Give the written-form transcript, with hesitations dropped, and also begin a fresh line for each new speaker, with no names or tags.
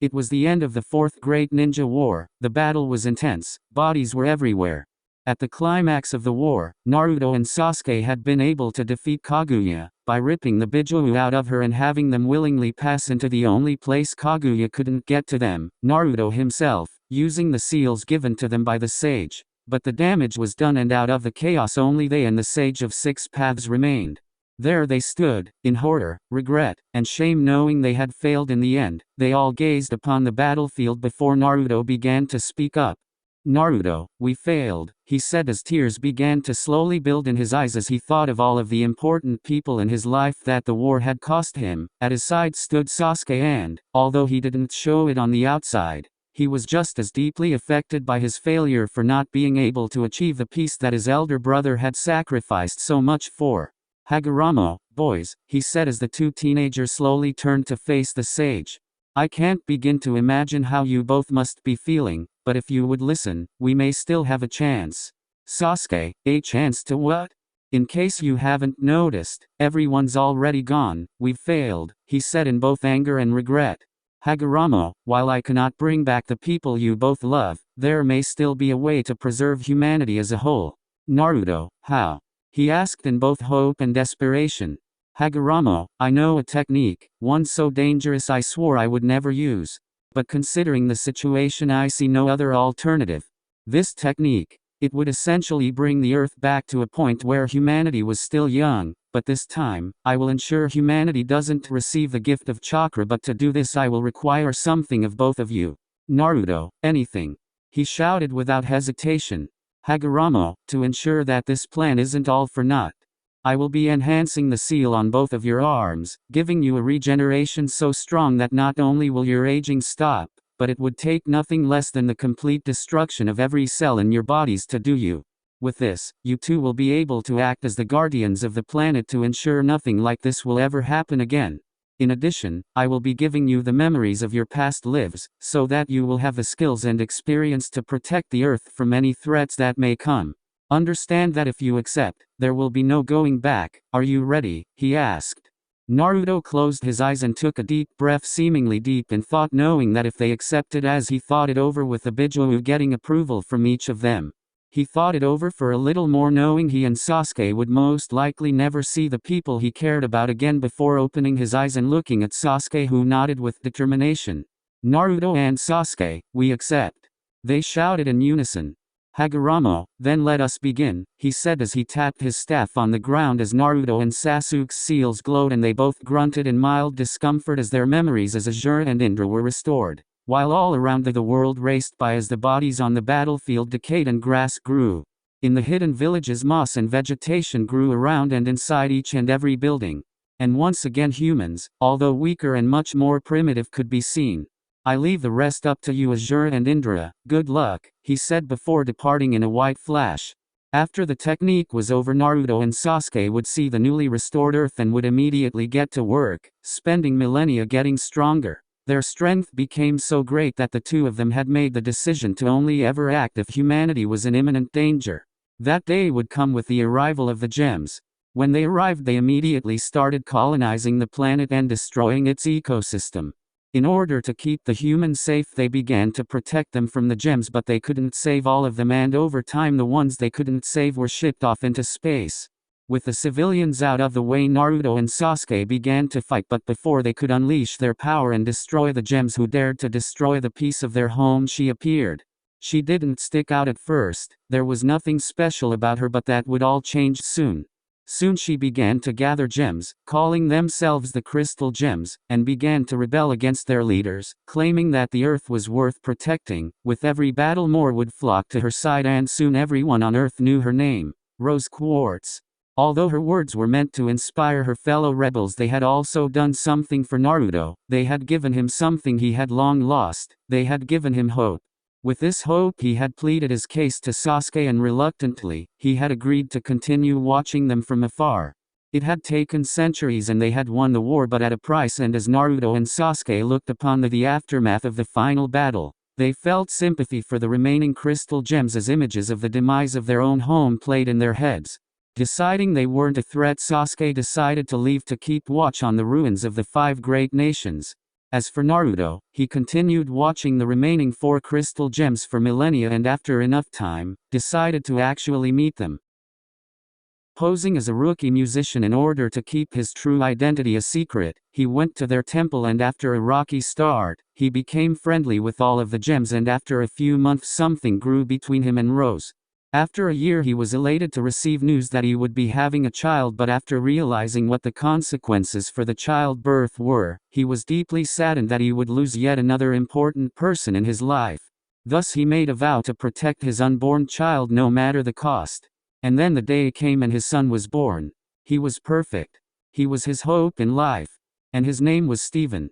It was the end of the Fourth Great Ninja War. The battle was intense, bodies were everywhere. At the climax of the war, Naruto and Sasuke had been able to defeat Kaguya, by ripping the Bijou out of her and having them willingly pass into the only place Kaguya couldn't get to them, Naruto himself, using the seals given to them by the sage. But the damage was done, and out of the chaos only they and the Sage of Six Paths remained. There they stood, in horror, regret, and shame, knowing they had failed in the end. They all gazed upon the battlefield before Naruto began to speak up. "Naruto, we failed," he said as tears began to slowly build in his eyes as he thought of all of the important people in his life that the war had cost him. At his side stood Sasuke and, although he didn't show it on the outside, he was just as deeply affected by his failure for not being able to achieve the peace that his elder brother had sacrificed so much for. "Hagoromo, boys," he said as the two teenagers slowly turned to face the sage. "I can't begin to imagine how you both must be feeling, but if you would listen, we may still have a chance." "Sasuke, a chance to what?" "In case you haven't noticed, everyone's already gone. We've failed," he said in both anger and regret. "Hagoromo, while I cannot bring back the people you both love, there may still be a way to preserve humanity as a whole." "Naruto, how?" he asked in both hope and desperation. "Hagoromo, I know a technique, one so dangerous I swore I would never use. But considering the situation, I see no other alternative. This technique, it would essentially bring the Earth back to a point where humanity was still young, but this time, I will ensure humanity doesn't receive the gift of chakra, but to do this I will require something of both of you." "Naruto, anything," he shouted without hesitation. "Hagoromo, to ensure that this plan isn't all for naught, I will be enhancing the seal on both of your arms, giving you a regeneration so strong that not only will your aging stop, but it would take nothing less than the complete destruction of every cell in your bodies to do you. With this, you two will be able to act as the guardians of the planet to ensure nothing like this will ever happen again. In addition, I will be giving you the memories of your past lives, so that you will have the skills and experience to protect the Earth from any threats that may come. Understand that if you accept, there will be no going back. Are you ready?" he asked. Naruto closed his eyes and took a deep breath, seemingly deep in thought, knowing that if they accepted, as he thought it over with the Bijou getting approval from each of them. He thought it over for a little more, knowing he and Sasuke would most likely never see the people he cared about again before opening his eyes and looking at Sasuke, who nodded with determination. "Naruto and Sasuke, we accept," they shouted in unison. "Hagoromo, then let us begin," he said as he tapped his staff on the ground as Naruto and Sasuke's seals glowed and they both grunted in mild discomfort as their memories as Azure and Indra were restored, while all around the world raced by as the bodies on the battlefield decayed and grass grew. In the hidden villages, moss and vegetation grew around and inside each and every building. And once again humans, although weaker and much more primitive, could be seen. "I leave the rest up to you, Azure and Indra. Good luck," he said before departing in a white flash. After the technique was over, Naruto and Sasuke would see the newly restored Earth and would immediately get to work, spending millennia getting stronger. Their strength became so great that the two of them had made the decision to only ever act if humanity was in imminent danger. That day would come with the arrival of the gems. When they arrived, they immediately started colonizing the planet and destroying its ecosystem. In order to keep the humans safe, they began to protect them from the gems, but they couldn't save all of them, and over time the ones they couldn't save were shipped off into space. With the civilians out of the way, Naruto and Sasuke began to fight, but before they could unleash their power and destroy the gems, who dared to destroy the peace of their home, she appeared. She didn't stick out at first, there was nothing special about her, but that would all change soon. Soon she began to gather gems, calling themselves the Crystal Gems, and began to rebel against their leaders, claiming that the Earth was worth protecting. With every battle, more would flock to her side, and soon everyone on Earth knew her name, Rose Quartz. Although her words were meant to inspire her fellow rebels, they had also done something for Naruto. They had given him something he had long lost. They had given him hope. With this hope, he had pleaded his case to Sasuke, and reluctantly, he had agreed to continue watching them from afar. It had taken centuries and they had won the war, but at a price, and as Naruto and Sasuke looked upon the aftermath of the final battle, they felt sympathy for the remaining crystal gems as images of the demise of their own home played in their heads. Deciding they weren't a threat, Sasuke decided to leave to keep watch on the ruins of the 5 great nations. As for Naruto, he continued watching the remaining 4 crystal gems for millennia and after enough time, decided to actually meet them. Posing as a rookie musician in order to keep his true identity a secret, he went to their temple and after a rocky start, he became friendly with all of the gems and after a few months something grew between him and Rose. After a year he was elated to receive news that he would be having a child, but after realizing what the consequences for the childbirth were, he was deeply saddened that he would lose yet another important person in his life. Thus he made a vow to protect his unborn child no matter the cost. And then the day came and his son was born. He was perfect. He was his hope in life. And his name was Stephen.